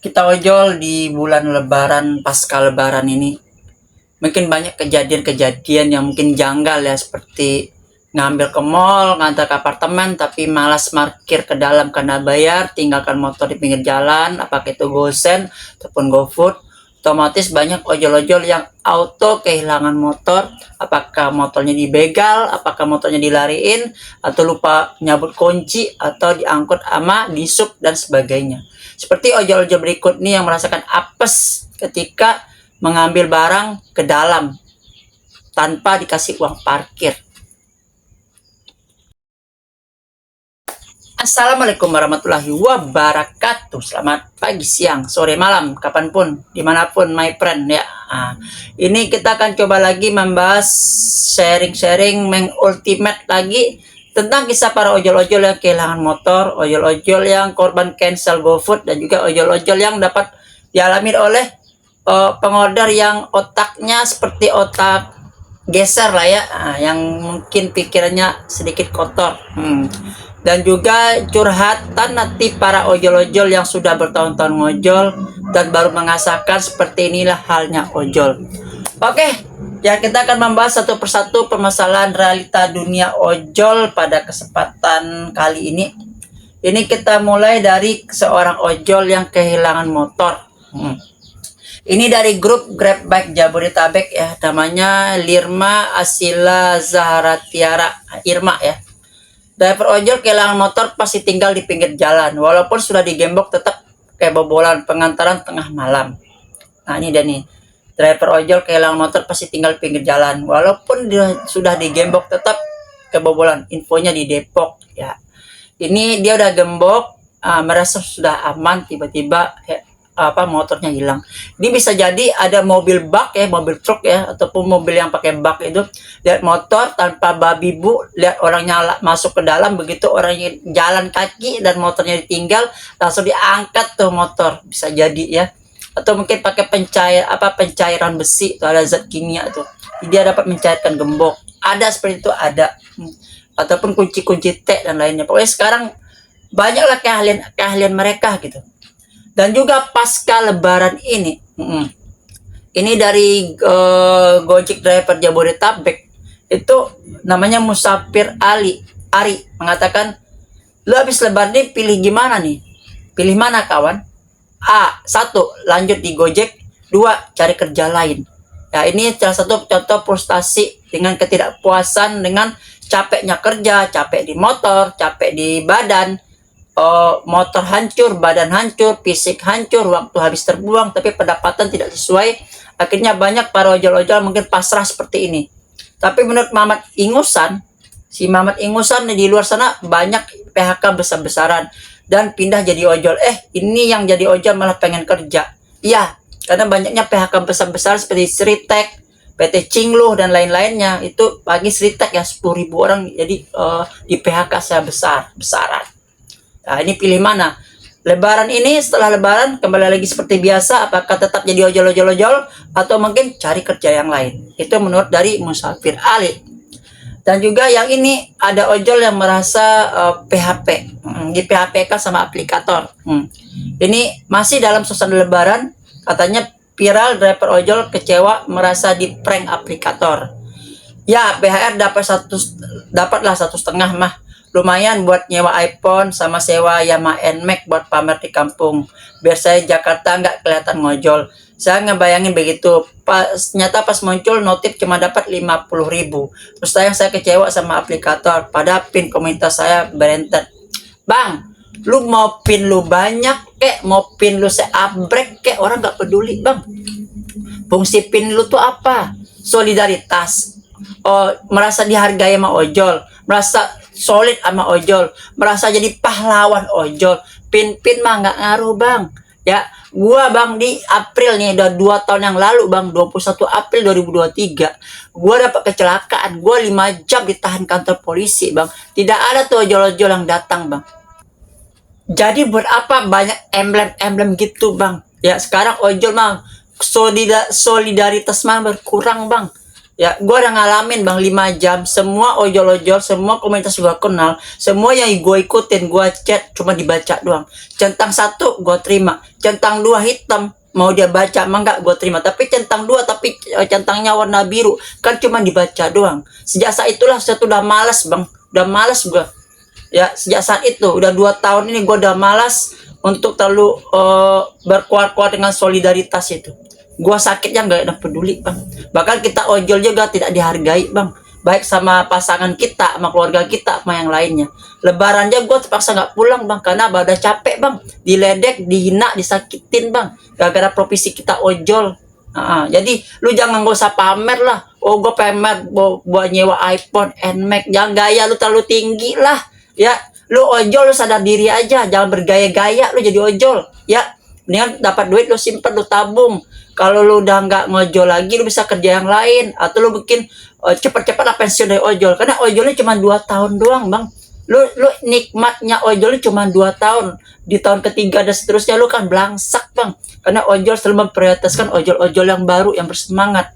Kita ojol di bulan Lebaran, pasca Lebaran ini. Mungkin banyak kejadian-kejadian yang mungkin janggal ya, seperti ngambil ke mall, ngantar ke apartemen, tapi malas parkir ke dalam karena bayar, tinggalkan motor di pinggir jalan, apakah itu GoSend ataupun GoFood. Otomatis banyak ojol-ojol yang auto kehilangan motor, apakah motornya dibegal, apakah motornya dilariin, atau lupa nyabut kunci, atau diangkut ama, disub, dan sebagainya. Seperti ojol-ojol berikut nih yang merasakan apes ketika mengambil barang ke dalam tanpa dikasih uang parkir. Assalamualaikum warahmatullahi wabarakatuh. Selamat pagi, siang, sore, malam, kapanpun, dimanapun, my friend ya. Ini kita akan coba lagi membahas sharing-sharing mengultimate lagi tentang kisah para ojol-ojol yang kehilangan motor, ojol-ojol yang korban cancel GoFood, dan juga ojol-ojol yang dapat dialami oleh pengorder yang otaknya seperti otak geser lah ya, yang mungkin pikirannya sedikit kotor. Dan juga curhatan nanti para ojol-ojol yang sudah bertahun-tahun ngojol dan baru mengasakan seperti inilah halnya ojol. Oke, ya kita akan membahas satu persatu permasalahan realita dunia ojol pada kesempatan kali ini. Ini kita mulai dari seorang ojol yang kehilangan motor. Ini dari grup Grab Bike Jabodetabek ya, namanya Lirma Asila Zaharatiara, Irma ya. Driver ojol kehilangan motor pasti tinggal di pinggir jalan, walaupun sudah digembok tetap kebobolan pengantaran tengah malam. Nah ini dia nih, driver ojol kehilangan motor pasti tinggal di pinggir jalan, walaupun dia sudah digembok tetap kebobolan. Infonya di Depok ya. Ini dia udah gembok, merasa sudah aman, tiba-tiba motornya hilang. Ini bisa jadi ada mobil bak ya, mobil truk ya, ataupun mobil yang pakai bak itu, lihat motor tanpa babi bu, lihat orangnya masuk ke dalam, begitu orangnya jalan kaki dan motornya ditinggal, langsung diangkat tuh motor, bisa jadi ya. Atau mungkin pakai pencairan besi, tuh ada zat kimia tuh, dia dapat mencairkan gembok, ada seperti itu, ada. Ataupun kunci-kunci T dan lainnya. Pokoknya sekarang banyaklah keahlian mereka gitu. Dan juga pasca Lebaran ini, ini dari Gojek driver Jabodetabek, itu namanya Musafir Ari mengatakan, lu habis Lebaran ini pilih gimana nih? Pilih mana kawan? A, 1, lanjut di Gojek. 2, cari kerja lain. Ya ini salah satu contoh frustasi dengan ketidakpuasan, dengan capeknya kerja, capek di motor, capek di badan. Motor hancur, badan hancur, fisik hancur, waktu habis terbuang, tapi pendapatan tidak sesuai. Akhirnya banyak para ojol-ojol mungkin pasrah seperti ini. Tapi menurut Mamat Ingusan, si Mamat Ingusan di luar sana banyak PHK besar-besaran dan pindah jadi ojol. Ini yang jadi ojol malah pengen kerja. Iya, karena banyaknya PHK besar-besaran seperti Sritek, PT Cingluh dan lain-lainnya. Itu pagi Sritek ya 10.000 orang jadi di PHK saya besaran. Nah, ini pilih mana? Lebaran ini, setelah Lebaran kembali lagi seperti biasa, apakah tetap jadi ojol atau mungkin cari kerja yang lain? Itu menurut dari Musafir Ali. Dan juga yang ini ada ojol yang merasa PHP, di PHP kan sama aplikator. Ini masih dalam suasana Lebaran, katanya viral driver ojol kecewa merasa di prank aplikator. Ya, BHR dapatlah 1,5 mah. Lumayan buat nyewa iPhone sama sewa Yamaha NMAX buat pamer di kampung. Biar saya Jakarta nggak kelihatan ngojol. Saya ngebayangin begitu. Ternyata pas muncul notif cuma dapat 50.000. Terus saya kecewa sama aplikator. Pada pin komunitas saya berentet. Bang, lu mau pin lu banyak kek, mau pin lu seabrek kek, orang nggak peduli bang. Fungsi pin lu tuh apa? Solidaritas. Merasa dihargai sama ojol, merasa solid sama ojol, merasa jadi pahlawan ojol. Pin mah nggak ngaruh bang ya. Gua bang di April nih, udah 2 tahun yang lalu bang, 21 April 2023, gua dapat kecelakaan, gua 5 jam ditahan kantor polisi bang. Tidak ada tuh ojol-ojol yang datang bang. Jadi buat apa banyak emblem gitu bang ya. Sekarang ojol mah solidaritas mah berkurang bang Ya, gua udah ngalamin bang 5 jam. Semua ojol-ojol, semua komunitas gua kenal, semua yang gua ikutin, gua chat cuma dibaca doang. Centang satu gua terima, centang dua hitam mau dia baca mah enggak gua terima. Tapi centang dua tapi centangnya warna biru kan cuma dibaca doang. Sejak saat itulah saya tuh udah malas bang, udah malas gua. Ya sejak saat itu udah 2 tahun ini gua udah malas untuk terlalu berkuat-kuat dengan solidaritas itu. Gua sakitnya nggak ada peduli bang, bahkan kita ojol juga tidak dihargai bang, baik sama pasangan kita, sama keluarga kita, sama yang lainnya. Lebarannya gua terpaksa nggak pulang bang karena udah capek bang, diledek, dihina, disakitin bang gara-gara profesi kita ojol. Jadi lu jangan gak usah pamer lah. Oh gua pamer buat nyewa iPhone, NMAX, jangan gaya lu terlalu tinggi lah ya. Lu ojol, lu sadar diri aja, jangan bergaya-gaya lu jadi ojol ya. Mendingan dapat duit lu simpen, lu tabung. Kalau lu udah nggak ngojol lagi, lu bisa kerja yang lain atau lu bikin cepet-cepet lah pensiun dari ojol, karena ojolnya cuma 2 tahun doang bang. Lu nikmatnya ojolnya cuma 2 tahun, di tahun ketiga dan seterusnya lu kan belangsak bang, karena ojol selalu memprioritaskan ojol-ojol yang baru yang bersemangat.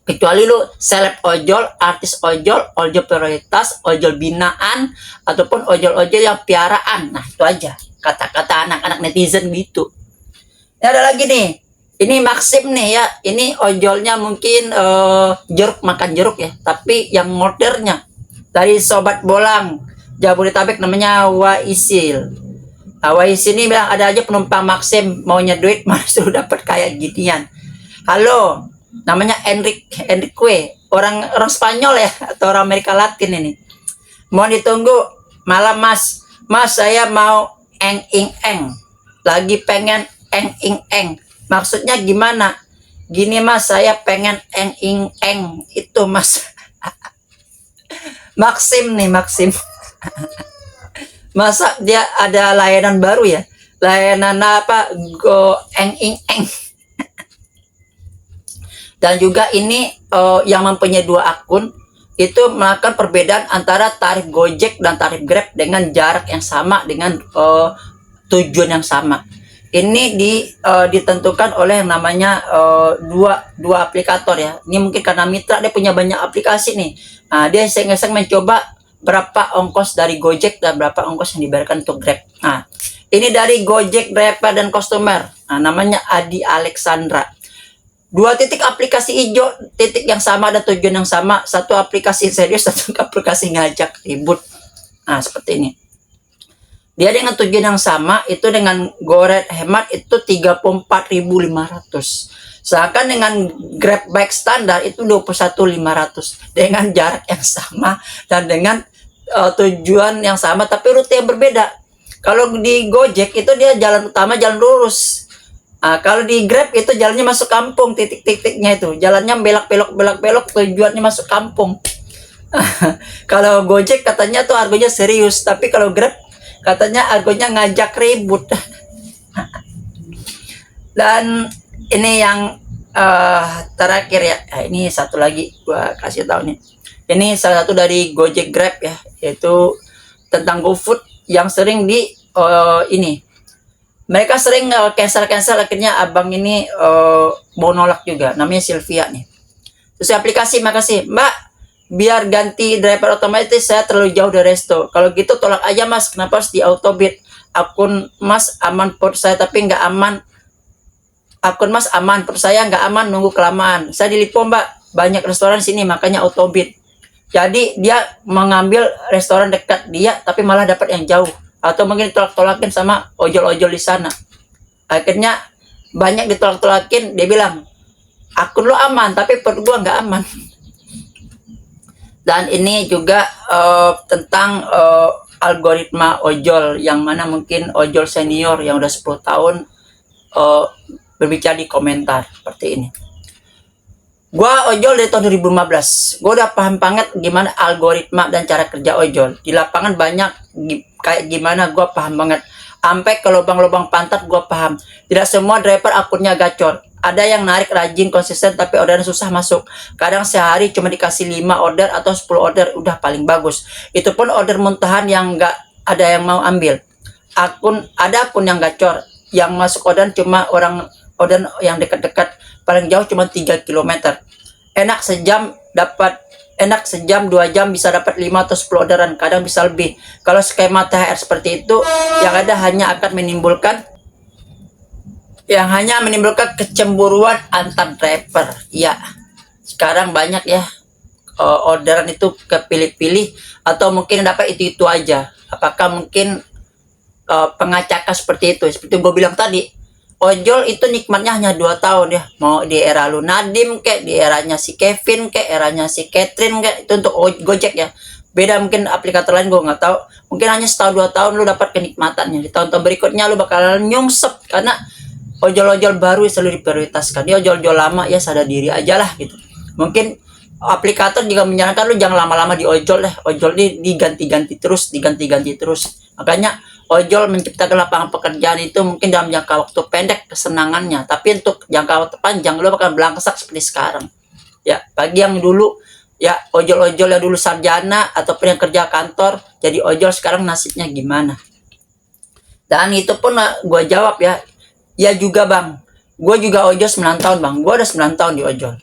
Kecuali lu seleb ojol, artis ojol, ojol prioritas, ojol binaan, ataupun ojol-ojol yang piaraan. Nah itu aja kata-kata anak-anak netizen gitu. Ini ada lagi nih, ini Maxim nih ya, ini ojolnya mungkin jeruk, makan jeruk ya, tapi yang modernnya dari Sobat Bolang Jabodetabek, namanya Waisil. Waisil ini bilang ada aja penumpang Maxim maunya duit malah sudah dapat kayak ginian. Halo, namanya Enrique, orang Spanyol ya atau orang Amerika Latin ini. Mohon ditunggu malam mas, saya mau eng lagi pengen eng. Maksudnya gimana? Gini mas, saya pengen eng itu mas. Maxim nih, Maxim. Masa dia ada layanan baru ya? Layanan apa? Go eng. Dan juga ini yang mempunyai 2 akun itu melakukan perbedaan antara tarif Gojek dan tarif Grab dengan jarak yang sama, dengan tujuan yang sama. Ini ditentukan oleh yang namanya dua aplikator ya. Ini mungkin karena mitra dia punya banyak aplikasi nih. Nah, dia iseng-iseng mencoba berapa ongkos dari Gojek dan berapa ongkos yang dibayarkan untuk Grab. Nah, ini dari Gojek driver dan customer. Nah, namanya Adi Alexandra. 2 titik aplikasi hijau, titik yang sama dan tujuan yang sama. Satu aplikasi serius, satu aplikasi ngajak ribut. Nah, seperti ini. Dia dengan tujuan yang sama, itu dengan goret hemat itu 34.500. Sedangkan dengan Grab Bike standar itu 21.500 dengan jarak yang sama dan dengan tujuan yang sama tapi rute yang berbeda. Kalau di Gojek itu dia jalan utama, jalan lurus. Kalau di Grab itu jalannya masuk kampung, titik-titiknya itu jalannya belok, tujuannya masuk kampung. Kalau Gojek katanya tuh harganya serius, tapi kalau Grab katanya argonya ngajak ribut. Dan ini yang terakhir ya. Ini satu lagi gua kasih tahu nih. Ini salah satu dari Gojek Grab ya, yaitu tentang GoFood yang sering di ini. Mereka sering cancel, akhirnya abang ini mau nolak juga. Namanya Sylvia nih. Terus aplikasi, makasih Mbak, biar ganti driver otomatis, saya terlalu jauh dari resto. Kalau gitu tolak aja mas, kenapa harus di autobid? Akun mas aman, port saya tapi nggak aman. Akun mas aman, port saya nggak aman, nunggu kelamaan. Saya di Lipo mbak, banyak restoran sini makanya autobid. Jadi dia mengambil restoran dekat dia tapi malah dapat yang jauh, atau mungkin tolak-tolakin sama ojol-ojol di sana. Akhirnya banyak ditolak-tolakin, dia bilang akun lo aman tapi port gua nggak aman. Dan ini juga tentang algoritma ojol, yang mana mungkin ojol senior yang udah 10 tahun berbicara di komentar seperti ini. Gua ojol dari tahun 2015. Gua udah paham banget gimana algoritma dan cara kerja ojol. Di lapangan banyak kayak gimana, gua paham banget. Sampai ke lubang-lubang pantat gua paham. Tidak semua driver akunnya gacor. Ada yang narik rajin, konsisten, tapi orderan susah masuk. Kadang sehari cuma dikasih 5 order atau 10 order, udah paling bagus. Itu pun order muntahan yang nggak ada yang mau ambil. Ada akun yang gacor, yang masuk orderan cuma order yang dekat-dekat, paling jauh cuma 3 km. enak sejam 2 jam bisa dapat 5 atau 10 orderan, kadang bisa lebih. Kalau skema THR seperti itu, yang ada hanya akan menimbulkan kecemburuan antar driver. Ya, sekarang banyak ya orderan itu kepilih-pilih, atau mungkin dapat itu aja. Apakah mungkin pengacakan seperti itu? Seperti gue bilang tadi, ojol itu nikmatnya hanya 2 tahun ya. Mau di era lu Nadim kayak, di eranya si Kevin kayak, eranya si Catherine kayak, itu untuk Gojek ya. Beda mungkin aplikator lain gue nggak tahu. Mungkin hanya setahun 2 tahun lu dapat kenikmatannya. Di tahun-tahun berikutnya lu bakalan nyungsep, karena ojol-ojol baru selalu diprioritaskan. Dia ojol-ojol lama ya sadar diri aja lah gitu. Mungkin aplikator juga menyarankan lu jangan lama-lama di ojol deh. Ojol ini diganti-ganti terus. Makanya ojol menciptakan lapangan pekerjaan itu mungkin dalam jangka waktu pendek kesenangannya, tapi untuk jangka waktu panjang lu bakal belangsak seperti sekarang. Ya, bagi yang dulu ya ojol-ojol yang dulu sarjana ataupun yang kerja kantor jadi ojol, sekarang nasibnya gimana? Dan itu pun gue jawab ya. Ya juga bang, gue juga ojol 9 tahun bang. Gue udah 9 tahun di ojol.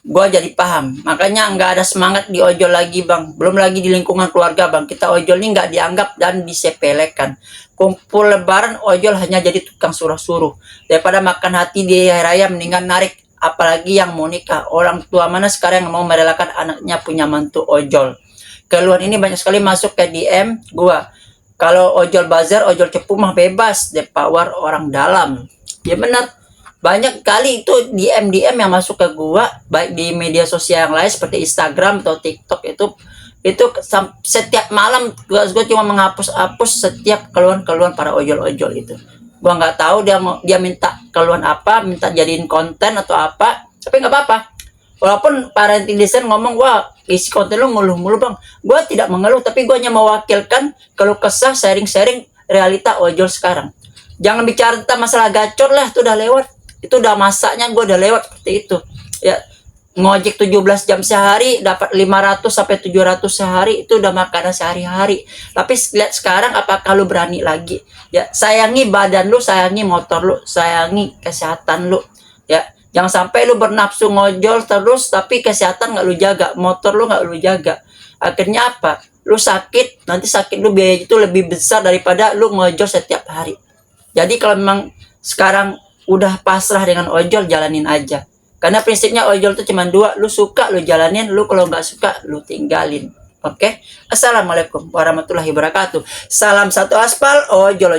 Gue jadi paham, makanya nggak ada semangat di ojol lagi bang. Belum lagi di lingkungan keluarga bang, kita ojol ini nggak dianggap dan disepelekan. Kumpul lebaran ojol hanya jadi tukang suruh-suruh. Daripada makan hati di hari raya, mendingan narik. Apalagi yang mau nikah, orang tua mana sekarang yang mau merelakan anaknya punya mantu ojol? Keluhan ini banyak sekali masuk ke DM gue. Kalau ojol bazar, ojol cepu mah bebas, the power orang dalam. Ya benar, banyak kali itu DM yang masuk ke gua, baik di media sosial yang lain seperti Instagram atau TikTok, itu setiap malam gua cuma menghapus setiap keluhan para ojol-ojol itu. Gua nggak tahu dia minta keluhan apa, minta jadiin konten atau apa, tapi nggak apa-apa. Walaupun para netizen ngomong, wah isi konten lu ngeluh mulu bang, gue tidak mengeluh, tapi gue hanya mewakilkan keluh kesah, sharing realita ojol sekarang. Jangan bicara tentang masalah gacor lah, itu udah lewat, itu udah masanya, gue udah lewat seperti itu ya. Ngojek 17 jam sehari dapat 500 sampai 700 sehari, itu udah makanan sehari-hari. Tapi lihat sekarang, apakah lu berani lagi ya? Sayangi badan lu, sayangi motor lu, sayangi kesehatan lu ya. Jangan sampai lu bernafsu ngojol terus tapi kesehatan nggak lu jaga, motor lu nggak lu jaga. Akhirnya apa? Lu sakit, nanti sakit lu biaya itu lebih besar daripada lu ngojol setiap hari. Jadi kalau memang sekarang udah pasrah dengan ojol, jalanin aja. Karena prinsipnya ojol itu cuma 2, lu suka lu jalanin, lu kalau nggak suka lu tinggalin. Oke? Assalamualaikum warahmatullahi wabarakatuh. Salam satu aspal, ojol.